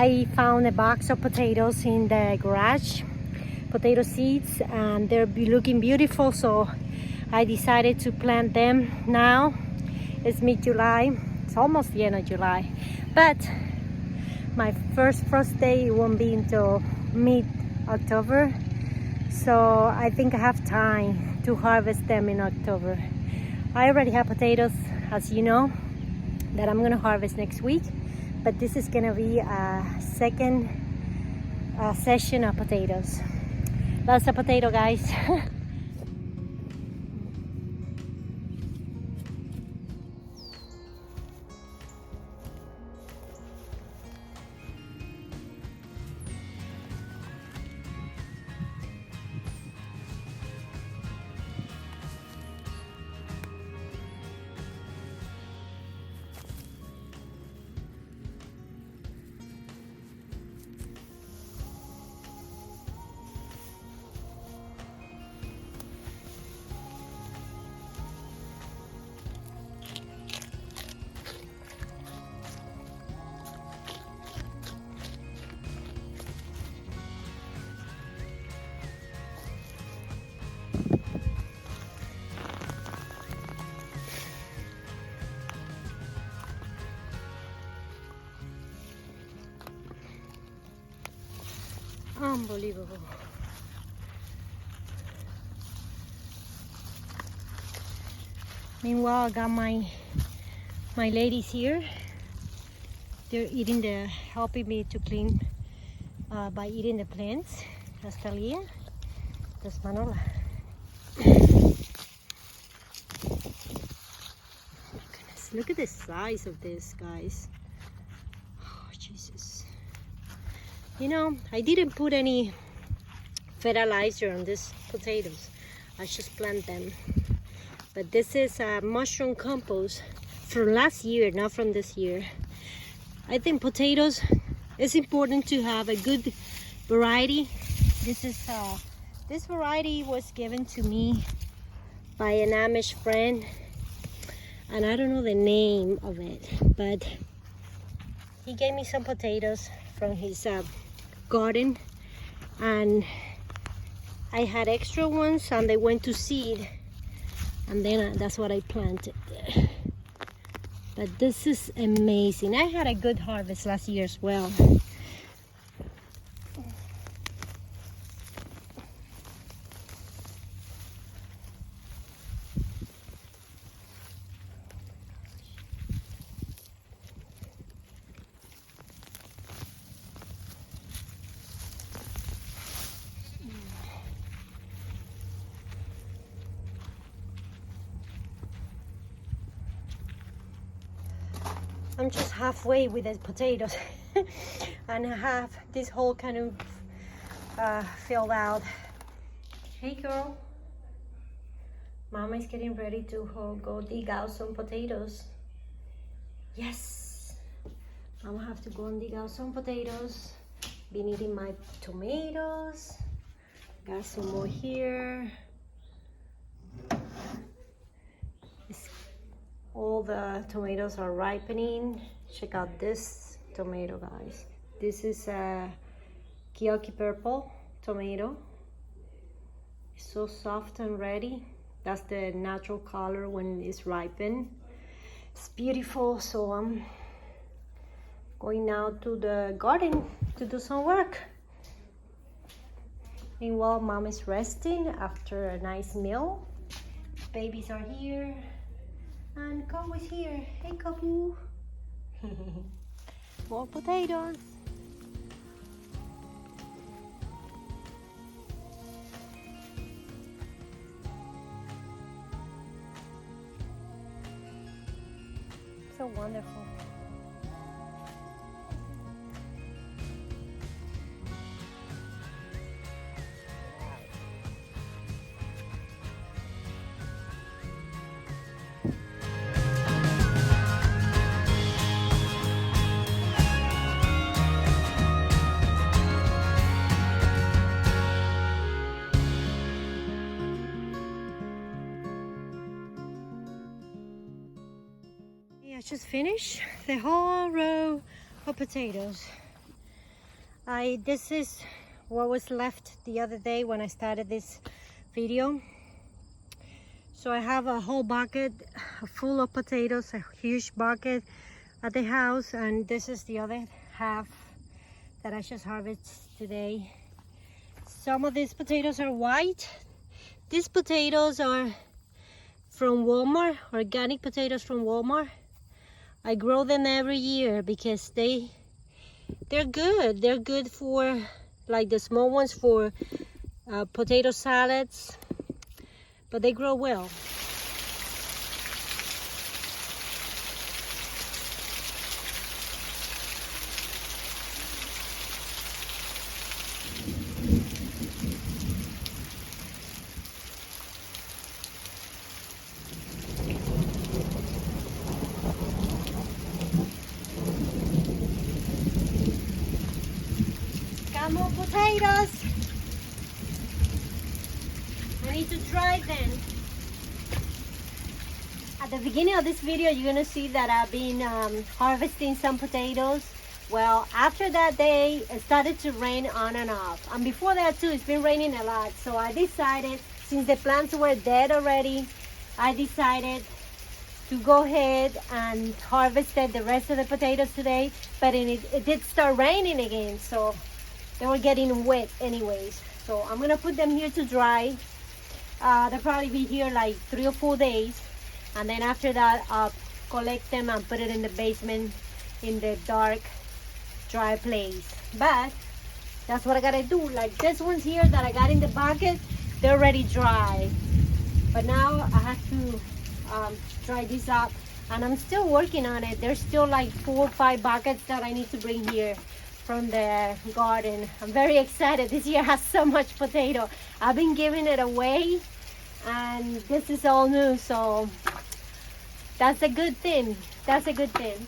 I found a box of potatoes in the garage, potato seeds, and they're looking beautiful, so I decided to plant them now. It's mid-July, it's almost the end of July, but my first frost day won't be until mid-October, so I think I have time to harvest them in October. I already have potatoes, as you know, that I'm gonna harvest next week, but this is gonna be a second session of potatoes. Lots of potato, guys. Unbelievable. Meanwhile, I got my ladies here. They're helping me to clean by eating the plants. That's Talia. That's Manola. Goodness, look at the size of this, guys. Oh, Jesus. You know, I didn't put any fertilizer on these potatoes. I just plant them. But this is a mushroom compost from last year, not from this year. I think potatoes, it's important to have a good variety. This variety was given to me by an Amish friend, and I don't know the name of it, but he gave me some potatoes from his garden, and I had extra ones and they went to seed, and then that's what I planted. But this is amazing. I had a good harvest last year as well. I'm just halfway with the potatoes and I have this whole kind of filled out. Hey girl, Mama is getting ready to go dig out some potatoes. Yes, Mama have to go and dig out some potatoes. Been eating my tomatoes. Got some more here. All the tomatoes are ripening. Check out this tomato, guys. This is a Kyoki purple tomato. It's so soft and ready. That's the natural color when it's ripened. It's beautiful. So I'm going now to the garden to do some work. Meanwhile, Mom is resting after a nice meal. Babies are here. And Coco is here. Hey, Coco. More potatoes. So wonderful. I just finished the whole row of potatoes. This is what was left the other day when I started this video. So I have a whole bucket full of potatoes, a huge bucket at the house, and this is the other half that I just harvested today. Some of these potatoes are white. These potatoes are from Walmart, organic potatoes from Walmart. I grow them every year because they're good. They're good for, like the small ones, for potato salads, but they grow well. Got more potatoes. I need to dry them. At the beginning of this video, you're gonna see that I've been harvesting some potatoes. Well, after that day, it started to rain on and off. And before that too, it's been raining a lot. So I decided, since the plants were dead already, I decided to go ahead and harvested the rest of the potatoes today. But it did start raining again, so they were getting wet anyways. So I'm gonna put them here to dry. They'll probably be here like 3 or 4 days. And then after that, I'll collect them and put it in the basement in the dark, dry place. But that's what I gotta do. Like this ones here that I got in the bucket, they're already dry. But now I have to dry this up, and I'm still working on it. There's still like 4 or 5 buckets that I need to bring here from the garden. I'm very excited. This year has so much potato. I've been giving it away, and this is all new, so that's a good thing. That's a good thing.